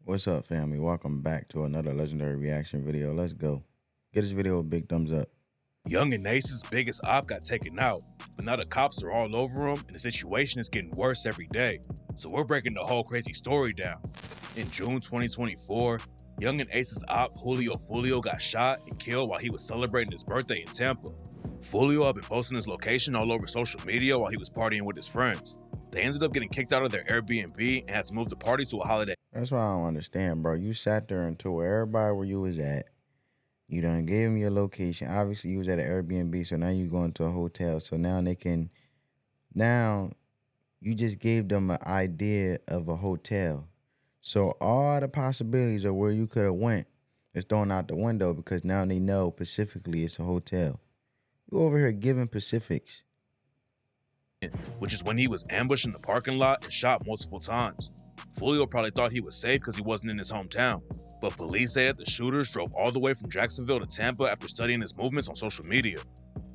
What's up, family? Welcome back to another legendary reaction video. Let's go. Get this video a big thumbs up. Yungeen Ace's biggest op got taken out, but now the cops are all over him and the situation is getting worse every day. So we're breaking the whole crazy story down. In June 2024, Yungeen Ace's op Julio Foolio got shot and killed while he was celebrating his birthday in Tampa. Foolio had been posting his location all over social media while he was partying with his friends. They ended up getting kicked out of their Airbnb and had to move the party to a holiday. That's why I don't understand, bro. You sat there and told everybody where you was at. You done gave them your location. Obviously, you was at an Airbnb, so now you going to a hotel. So now you just gave them an idea of a hotel. So all the possibilities of where you could have went is thrown out the window because now they know specifically it's a hotel. You over here giving specifics. Which is when he was ambushed in the parking lot and shot multiple times. Julio probably thought he was safe because he wasn't in his hometown, but police say that the shooters drove all the way from Jacksonville to Tampa after studying his movements on social media.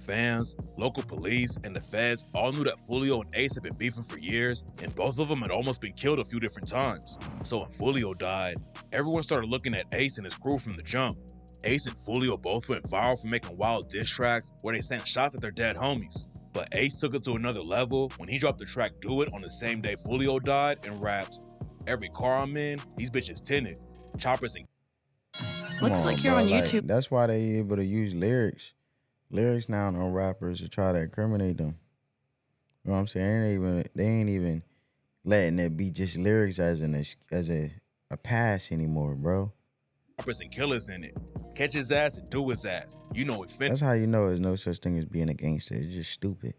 Fans, local police, and the feds all knew that Julio and Ace had been beefing for years, and both of them had almost been killed a few different times. So when Julio died, everyone started looking at Ace and his crew from the jump. Ace and Julio both went viral for making wild diss tracks where they sent shots at their dead homies. But Ace took it to another level when he dropped the track Do It on the same day Foolio died and rapped, "Every car I'm in, these bitches tinted. Choppers and..." Looks like you're on YouTube. That's why they able to use lyrics now on rappers to try to incriminate them. You know what I'm saying? They ain't even letting it be just lyrics as a pass anymore, bro. Choppers and killers in it. Catch his ass and do his ass. You know it fit. That's how you know there's no such thing as being a gangster. It's just stupid.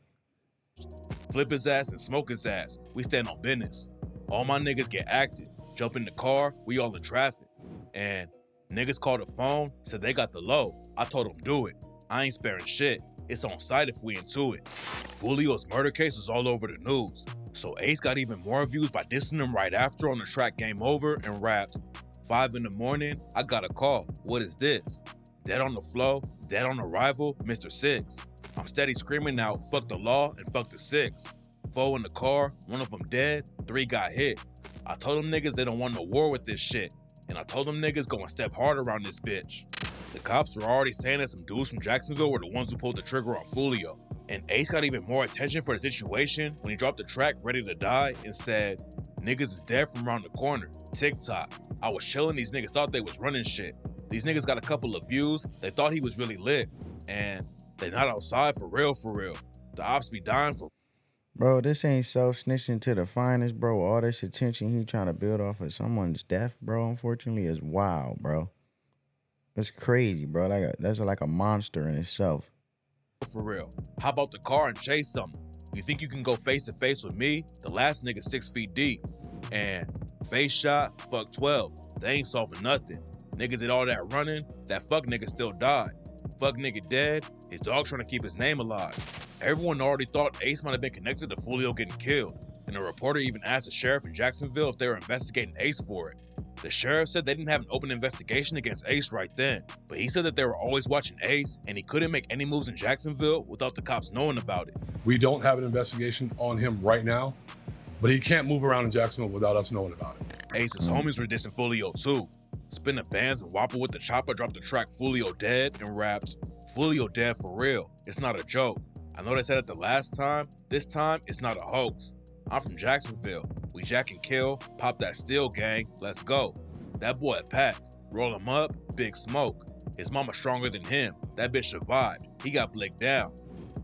Flip his ass and smoke his ass. We stand on business. All my niggas get active. Jump in the car, we all in traffic. And niggas called the phone, said they got the low. I told them do it. I ain't sparing shit. It's on site if we into it. Julio's murder case was all over the news. So Ace got even more views by dissing him right after on the track Game Over and rapped, 5 in the morning, I got a call. What is this? Dead on the flow, dead on arrival, Mr. Six. I'm steady screaming out, fuck the law and fuck the six. 4 in the car, 1 of them dead, 3 got hit. I told them niggas they don't want no war with this shit. And I told them niggas go and step hard around this bitch. The cops were already saying that some dudes from Jacksonville were the ones who pulled the trigger on Foolio. And Ace got even more attention for the situation when he dropped the track Ready to Die and said, "Niggas is dead from around the corner. TikTok. I was chilling, these niggas thought they was running shit. These niggas got a couple of views, they thought he was really lit. And they not outside for real, for real. The ops be dying for..." Bro, this ain't self-snitching to the finest, bro. All this attention he trying to build off of someone's death, bro, unfortunately, is wild, bro. It's crazy, bro. That's like a monster in itself. For real. How about the car and chase something? You think you can go face to face with me? The last nigga 6 feet deep. And face shot, fuck 12. They ain't solving nothing. Niggas did all that running, that fuck nigga still died. Fuck nigga dead, his dog trying to keep his name alive. Everyone already thought Ace might have been connected to Foolio getting killed. And a reporter even asked the sheriff in Jacksonville if they were investigating Ace for it. The sheriff said they didn't have an open investigation against Ace right then, but he said that they were always watching Ace and he couldn't make any moves in Jacksonville without the cops knowing about it. We don't have an investigation on him right now, but he can't move around in Jacksonville without us knowing about it. Ace's homies were dissing Foolio too. Spinning bands and Whopper with the chopper dropped the track Foolio Dead and rapped, "Foolio dead for real, it's not a joke. I know they said it the last time, this time it's not a hoax. I'm from Jacksonville. We jack and kill, pop that steel gang, let's go. That boy a pack, roll him up, big smoke. His mama stronger than him, that bitch survived, he got blicked down.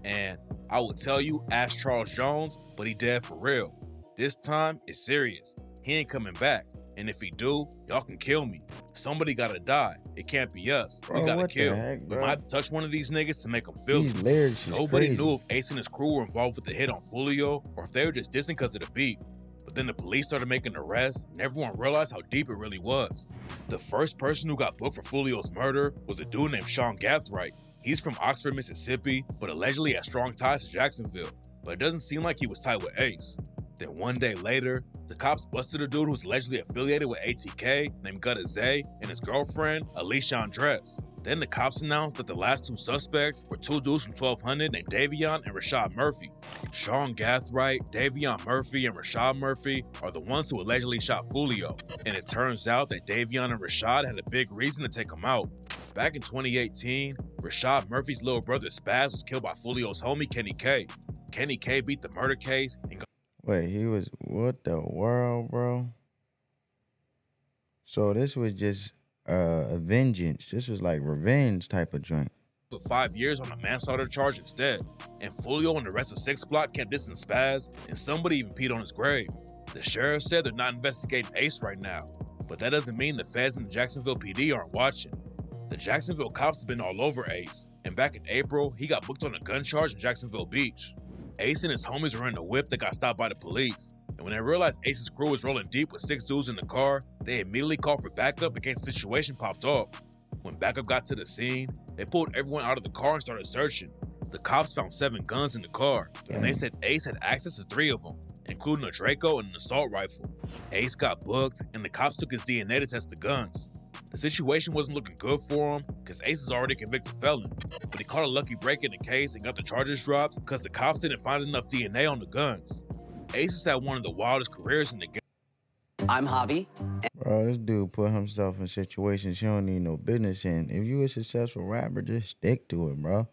And I would tell you, ask Charles Jones, but he dead for real. This time, it's serious. He ain't coming back. And if he do, y'all can kill me. Somebody gotta die. It can't be us. Bro, We gotta what the kill. heck, We bro? might have to touch one of these niggas to make them feel These it. lyrics is Nobody crazy. knew if Ace and his crew were involved with the hit on Foolio or if they were just dissing because of the beef. But then the police started making arrests and everyone realized how deep it really was. The first person who got booked for Foolio's murder was a dude named Sean Gathright. He's from Oxford, Mississippi, but allegedly has strong ties to Jacksonville. But it doesn't seem like he was tight with Ace. Then one day later, the cops busted a dude who's allegedly affiliated with ATK named Gutta Zay and his girlfriend, Alicia Andres. Then the cops announced that the last two suspects were two dudes from 1200 named Davion and Rashad Murphy. Sean Gathright, Davion Murphy, and Rashad Murphy are the ones who allegedly shot Foolio. And it turns out that Davion and Rashad had a big reason to take him out. Back in 2018, Rashad Murphy's little brother Spaz was killed by Foolio's homie Kenny K. Kenny K beat the murder case and got Wait, he was what the world, bro? So this was just a vengeance. This was like revenge type of joint. for 5 years on a manslaughter charge instead. And Julio and the rest of Six Block kept dissing Spaz, and somebody even peed on his grave. The sheriff said they're not investigating Ace right now, but that doesn't mean the feds and the Jacksonville PD aren't watching. The Jacksonville cops have been all over Ace, and back in April, he got booked on a gun charge in Jacksonville Beach. Ace and his homies were in a whip that got stopped by the police, and when they realized Ace's crew was rolling deep with 6 dudes in the car, they immediately called for backup in case the situation popped off. When backup got to the scene, they pulled everyone out of the car and started searching. The cops found 7 guns in the car, and they said Ace had access to 3 of them, including a Draco and an assault rifle. Ace got booked, and the cops took his DNA to test the guns. The situation wasn't looking good for him, because Ace is already a convicted felon, but he caught a lucky break in the case and got the charges dropped because the cops didn't find enough DNA on the guns. Ace has had one of the wildest careers in the game. I'm Javi. Bro, this dude put himself in situations he don't need no business in. If you a successful rapper, just stick to it, bro.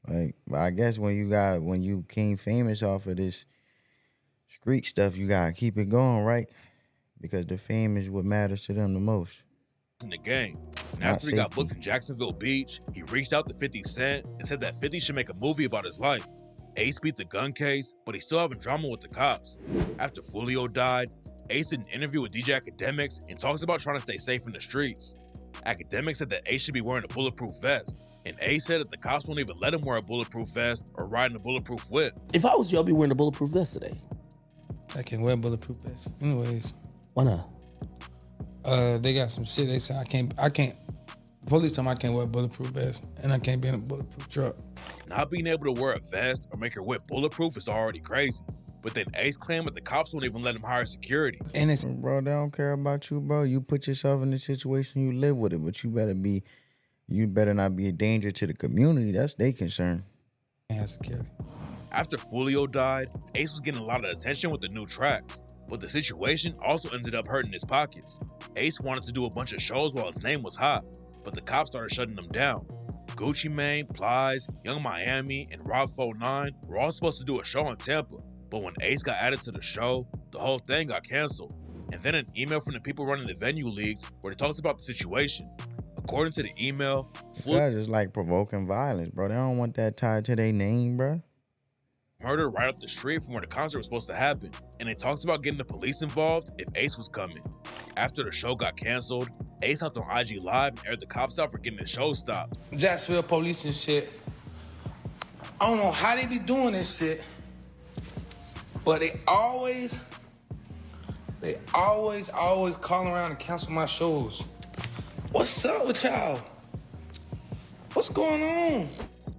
Like, I guess when you came famous off of this street stuff, you gotta keep it going, right? Because the fame is what matters to them the most. In the game. And after he got booked in Jacksonville Beach, he reached out to 50 Cent and said that 50 should make a movie about his life. Ace beat the gun case, but he's still having drama with the cops. After Foolio died, Ace did an interview with DJ Academics and talks about trying to stay safe in the streets. Academics said that Ace should be wearing a bulletproof vest, and Ace said that the cops won't even let him wear a bulletproof vest or ride in a bulletproof whip. If I was you, I'd be wearing a bulletproof vest today. I can't wear bulletproof vests. Anyways. Why not? They got some shit. They say I can't. The police tell me I can't wear a bulletproof vest, and I can't be in a bulletproof truck. Not being able to wear a vest or make your whip bulletproof is already crazy. But then Ace claimed that the cops won't even let him hire security. And it's Bro, they don't care about you, bro. You put yourself in the situation, you live with it, but you better not be a danger to the community. That's their concern. security. After Foolio died, Ace was getting a lot of attention with the new tracks, but the situation also ended up hurting his pockets. Ace wanted to do a bunch of shows while his name was hot, but the cops started shutting them down. Gucci Mane, Plies, Young Miami, and Rob 49 were all supposed to do a show in Tampa, but when Ace got added to the show, the whole thing got canceled. And then an email from the people running the venue leagues where they talked about the situation. According to the email, Guys just like provoking violence, bro. They don't want that tied to their name, bro. murder right up the street from where the concert was supposed to happen, and they talked about getting the police involved if Ace was coming. After the show got canceled, Ace hopped on IG Live and aired the cops out for getting the show stopped. Jacksonville police and shit. I don't know how they be doing this shit, but they always call around and cancel my shows. What's up with y'all? What's going on?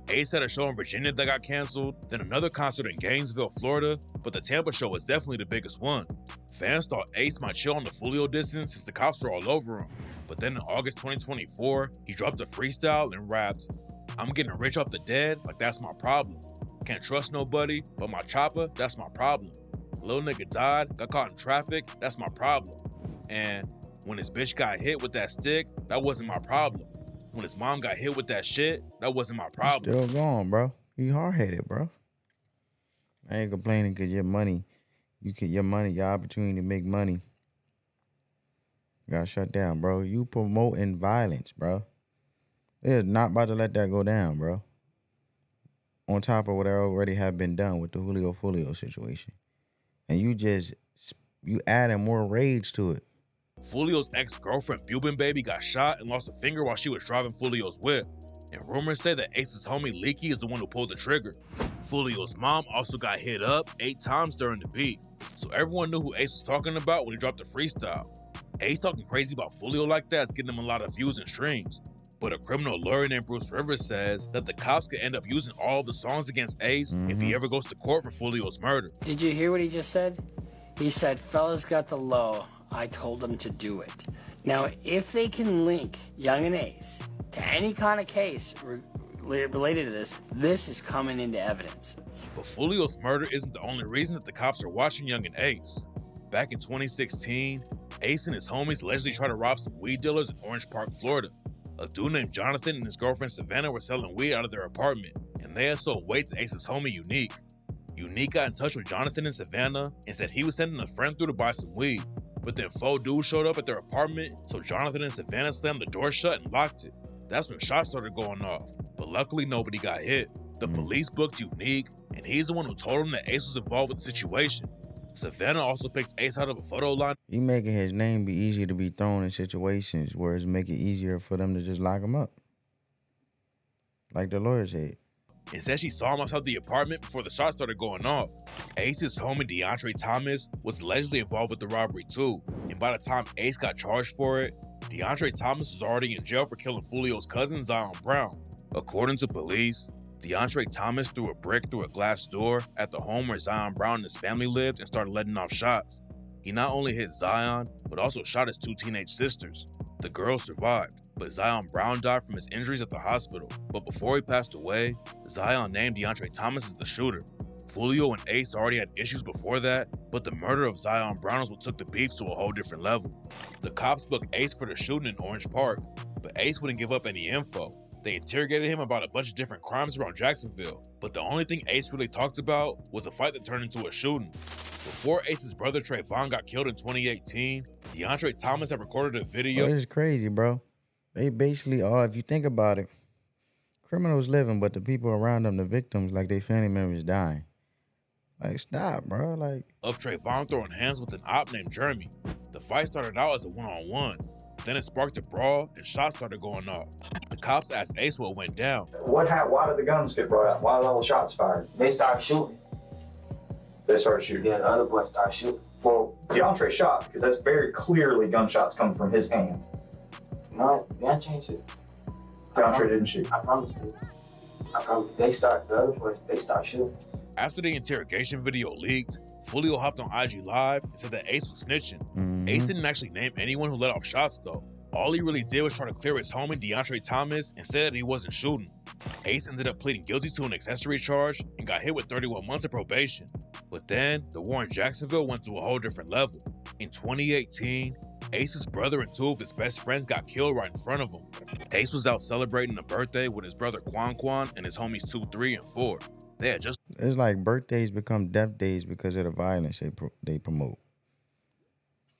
Ace had a show in Virginia that got canceled, then another concert in Gainesville, Florida, but the Tampa show was definitely the biggest one. Fans thought Ace might chill on the Foolio distance since the cops were all over him. But then in August 2024, he dropped a freestyle and rapped, "I'm getting rich off the dead, like that's my problem. Can't trust nobody, but my chopper, that's my problem. Little nigga died, got caught in traffic, that's my problem. And when his bitch got hit with that stick, that wasn't my problem. When his mom got hit with that shit, that wasn't my problem." Still going, bro. You hard-headed, bro. I ain't complaining because your opportunity to make money got shut down, bro. You promoting violence, bro. They're not about to let that go down, bro. On top of what already have been done with the Julio Foolio situation. And you adding more rage to it. Foolio's ex-girlfriend Bubin Baby got shot and lost a finger while she was driving Foolio's whip. And rumors say that Ace's homie Leaky is the one who pulled the trigger. Foolio's mom also got hit up 8 times during the beat. So everyone knew who Ace was talking about when he dropped the freestyle. Ace talking crazy about Foolio like that is getting him a lot of views and streams. But a criminal lawyer named Bruce Rivers says that the cops could end up using all of the songs against Ace if he ever goes to court for Foolio's murder. Did you hear what he just said? He said, fellas got the low. I told them to do it. Now, if they can link Yungeen Ace to any kind of case related to this is coming into evidence. But Foolio's murder isn't the only reason that the cops are watching Yungeen Ace. Back in 2016, Ace and his homies allegedly tried to rob some weed dealers in Orange Park, Florida. A dude named Jonathan and his girlfriend Savannah were selling weed out of their apartment, and they had sold weight to Ace's homie Unique. Unique got in touch with Jonathan and Savannah and said he was sending a friend through to buy some weed. But then 4 dudes showed up at their apartment, so Jonathan and Savannah slammed the door shut and locked it. That's when shots started going off, but luckily nobody got hit. The police booked Unique, and he's the one who told them that Ace was involved with the situation. Savannah also picked Ace out of a photo line. He making his name be easier to be thrown in situations where it's make it easier for them to just lock him up. Like the lawyer said. And said she saw him outside the apartment before the shots started going off. Ace's homie DeAndre Thomas was allegedly involved with the robbery too, and by the time Ace got charged for it, DeAndre Thomas was already in jail for killing Foolio's cousin Zion Brown. According to police, DeAndre Thomas threw a brick through a glass door at the home where Zion Brown and his family lived and started letting off shots. He not only hit Zion, but also shot his 2 teenage sisters. The girls survived, but Zion Brown died from his injuries at the hospital. But before he passed away, Zion named DeAndre Thomas as the shooter. Foolio and Ace already had issues before that, but the murder of Zion Brown is what took the beef to a whole different level. The cops booked Ace for the shooting in Orange Park, but Ace wouldn't give up any info. They interrogated him about a bunch of different crimes around Jacksonville, but the only thing Ace really talked about was a fight that turned into a shooting. Before Ace's brother Trayvon got killed in 2018, DeAndre Thomas had recorded a video. This is crazy, bro. They basically are, if you think about it, criminals living, but the people around them, the victims, like their family members dying. Like, stop, bro. Like, of Trayvon throwing hands with an op named Jeremy. The fight started out as a one-on-one. Then it sparked a brawl and shots started going off. The cops asked Ace what went down. Why did the guns get brought out? Why were all the shots fired? They started shooting. They started shooting? Yeah, the other boy started shooting. Well, DeAndre shot, because that's very clearly gunshots coming from his hand. No, DeAndre shoot. DeAndre didn't shoot. I promise to. I promise. The other boys, they started shooting. After the interrogation video leaked, Julio hopped on IG Live and said that Ace was snitching. Ace didn't actually name anyone who let off shots though. All he really did was try to clear his homie DeAndre Thomas and said that he wasn't shooting. Ace ended up pleading guilty to an accessory charge and got hit with 31 months of probation. But then, the war in Jacksonville went to a whole different level. In 2018, Ace's brother and 2 of his best friends got killed right in front of him. Ace was out celebrating a birthday with his brother Quan and his homies 2, 3, and 4. They had just... It's like birthdays become death days because of the violence they promote.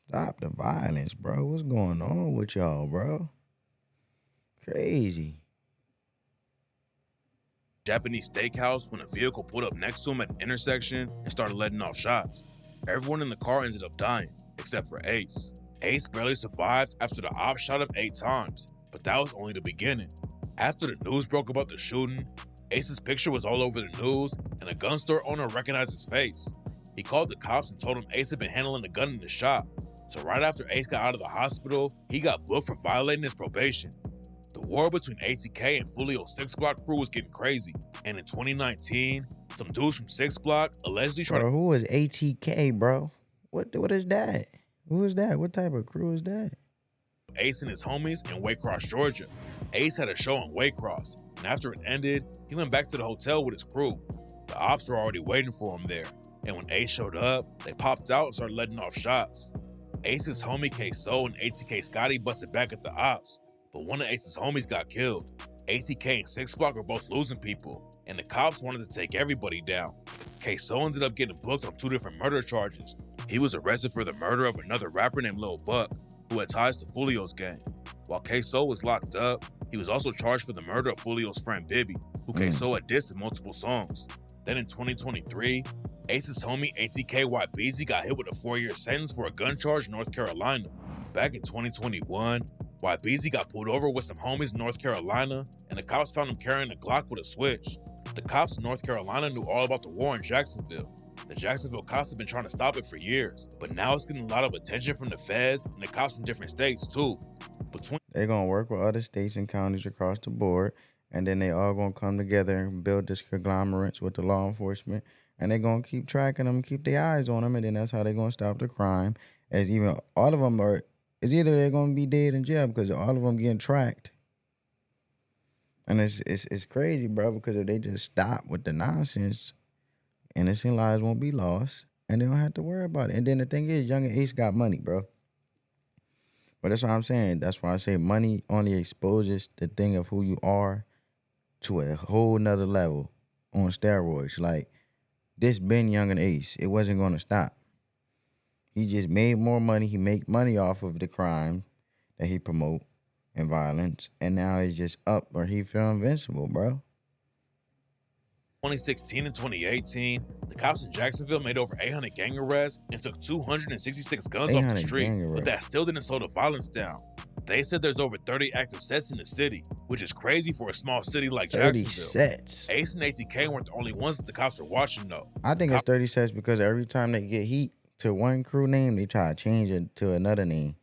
Stop the violence, bro. What's going on with y'all, bro? Crazy. Japanese steakhouse when a vehicle pulled up next to him at an intersection and started letting off shots. Everyone in the car ended up dying, except for Ace. Ace barely survived after the op shot him 8 times, but that was only the beginning. After the news broke about the shooting, Ace's picture was all over the news, and a gun store owner recognized his face. He called the cops and told them Ace had been handling the gun in the shop. So right after Ace got out of the hospital, he got booked for violating his probation. The war between ATK and Julio's 6 Block crew was getting crazy, and in 2019, some dudes from 6 Block allegedly tried Bro, who is ATK, bro? What is that? Who is that? What type of crew is that? Ace and his homies in Waycross, Georgia. Ace had a show in Waycross, and after it ended, he went back to the hotel with his crew. The ops were already waiting for him there, and when Ace showed up, they popped out and started letting off shots. Ace's homie K-So and ATK Scotty busted back at the ops, but one of Ace's homies got killed. ATK and 6 Block were both losing people, and the cops wanted to take everybody down. K-So ended up getting booked on 2 different murder charges. He was arrested for the murder of another rapper named Lil Buck, who had ties to Foolio's gang. While K-So was locked up, he was also charged for the murder of Foolio's friend Bibby, who K-So had dissed in multiple songs. Then in 2023, Ace's homie ATK YBZ got hit with a 4-year sentence for a gun charge in North Carolina. Back in 2021, YBZ got pulled over with some homies in North Carolina, and the cops found him carrying a Glock with a switch. The cops in North Carolina knew all about the war in Jacksonville. The Jacksonville cops have been trying to stop it for years, but now it's getting a lot of attention from the feds and the cops from different states too. They're gonna work with other states and counties across the board, and then they all gonna come together and build this conglomerates with the law enforcement, and they're gonna keep tracking them, keep their eyes on them, and then that's how they're gonna stop the crime. As even all of them are, it's either they're gonna be dead in jail because all of them getting tracked. And it's crazy, bro, because if they just stop with the nonsense, innocent lives won't be lost, and they don't have to worry about it. And then the thing is, Yungeen Ace got money, bro. But that's what I'm saying. That's why I say money only exposes the thing of who you are to a whole nother level on steroids. Like, this been Yungeen Ace. It wasn't going to stop. He just made more money. He make money off of the crime that he promote and violence. And now it's just up or he feel invincible, bro. 2016 and 2018, the cops in Jacksonville made over 800 gang arrests and took 266 guns off the 800 street, gang but arrests. that still didn't slow the violence down. They said there's over 30 active sets in the city, which is crazy for a small city like 30 Jacksonville. sets. Ace and ATK weren't the only ones that the cops were watching, though. I think it's 30 sets because every time they get heat to one crew name, they try to change it to another name.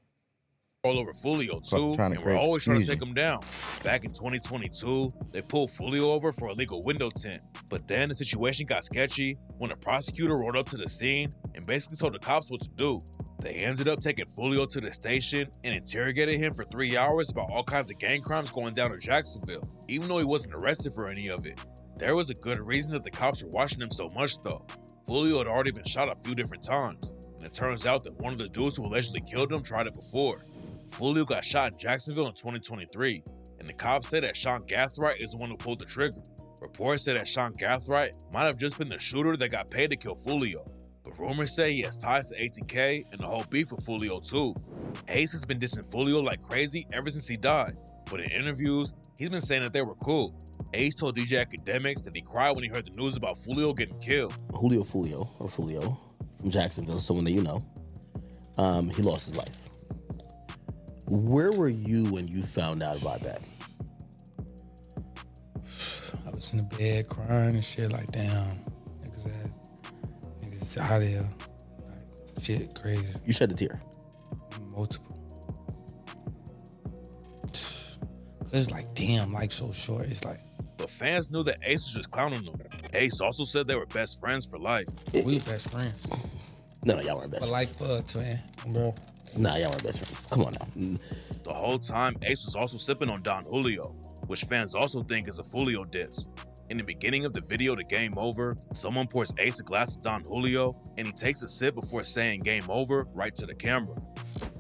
All over Foolio, too, Trying to and we're create always trying to confusion. take him down. Back in 2022, they pulled Foolio over for illegal window tint, but then the situation got sketchy when a prosecutor rolled up to the scene and basically told the cops what to do. They ended up taking Foolio to the station and interrogated him for 3 hours about all kinds of gang crimes going down in Jacksonville, even though he wasn't arrested for any of it. There was a good reason that the cops were watching him so much, though. Foolio had already been shot a few different times, and it turns out that one of the dudes who allegedly killed him tried it before. Foolio got shot in Jacksonville in 2023, and the cops say that Sean Gathright is the one who pulled the trigger. Reports say that Sean Gathright might have just been the shooter that got paid to kill Foolio, but rumors say he has ties to ATK and the whole beef with Foolio too. Ace has been dissing Foolio like crazy ever since he died, but in interviews, he's been saying that they were cool. Ace told DJ Academics that he cried when he heard the news about Foolio getting killed. Julio Foolio, or Foolio, from Jacksonville, someone that you know, he lost his life. Where were you when you found out about that? I was in the bed crying and shit like, damn, niggas out here. Like, shit crazy. You shed a tear. Multiple. Cause it's like, damn, life's so short. It's like, But fans knew that Ace was just clowning them. Ace also said they were best friends for life. we were best friends. No, y'all weren't best But friends. like buds, man, bro. Nah, y'all weren't best friends. Come on now. The whole time, Ace was also sipping on Don Julio, which fans also think is a Foolio diss. In the beginning of the video to Game Over, someone pours Ace a glass of Don Julio, and he takes a sip before saying Game Over right to the camera.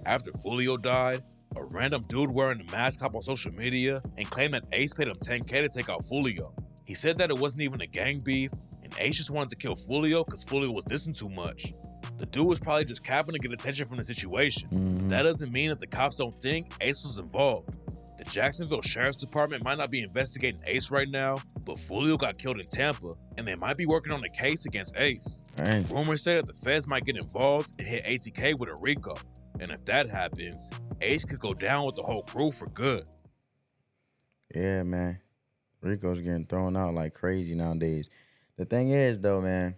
After Foolio died, a random dude wearing a mask hopped on social media and claimed that Ace paid him $10K to take out Foolio. He said that it wasn't even a gang beef, and Ace just wanted to kill Foolio because Foolio was dissing too much. The dude was probably just capping to get attention from the situation. That doesn't mean that the cops don't think Ace was involved. The Jacksonville Sheriff's Department might not be investigating Ace right now, but Foolio got killed in Tampa, and they might be working on a case against Ace. Right. Rumors say that the feds might get involved and hit ATK with a RICO. And if that happens, Ace could go down with the whole crew for good. Yeah, man. Rico's getting thrown out like crazy nowadays. The thing is, though, man,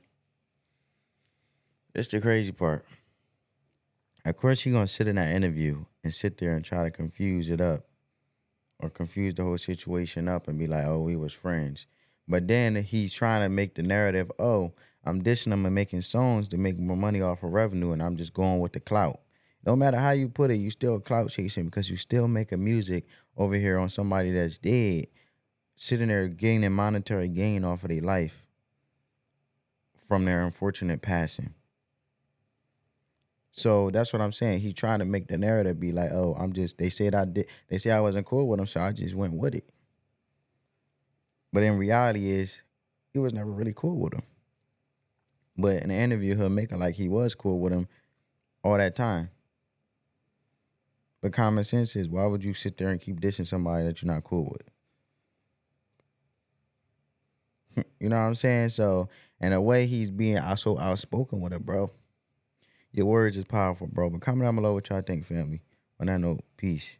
it's the crazy part. Of course, you're going to sit in that interview and sit there and try to confuse it up or confuse the whole situation up and be like, oh, we was friends. But then he's trying to make the narrative, oh, I'm dissing him and making songs to make more money off of revenue, and I'm just going with the clout. No matter how you put it, you still clout chasing because you still making music over here on somebody that's dead, sitting there gaining monetary gain off of their life from their unfortunate passing. So that's what I'm saying. He trying to make the narrative be like, oh, they say I wasn't cool with him, so I just went with it. But in reality is, he was never really cool with him. But in the interview, he'll make it like he was cool with him all that time. But common sense is, why would you sit there and keep dissing somebody that you're not cool with? You know what I'm saying? So, in a way, he's being so outspoken with it, bro. Your words is powerful, bro. But comment down below what y'all think, family. On that note, peace.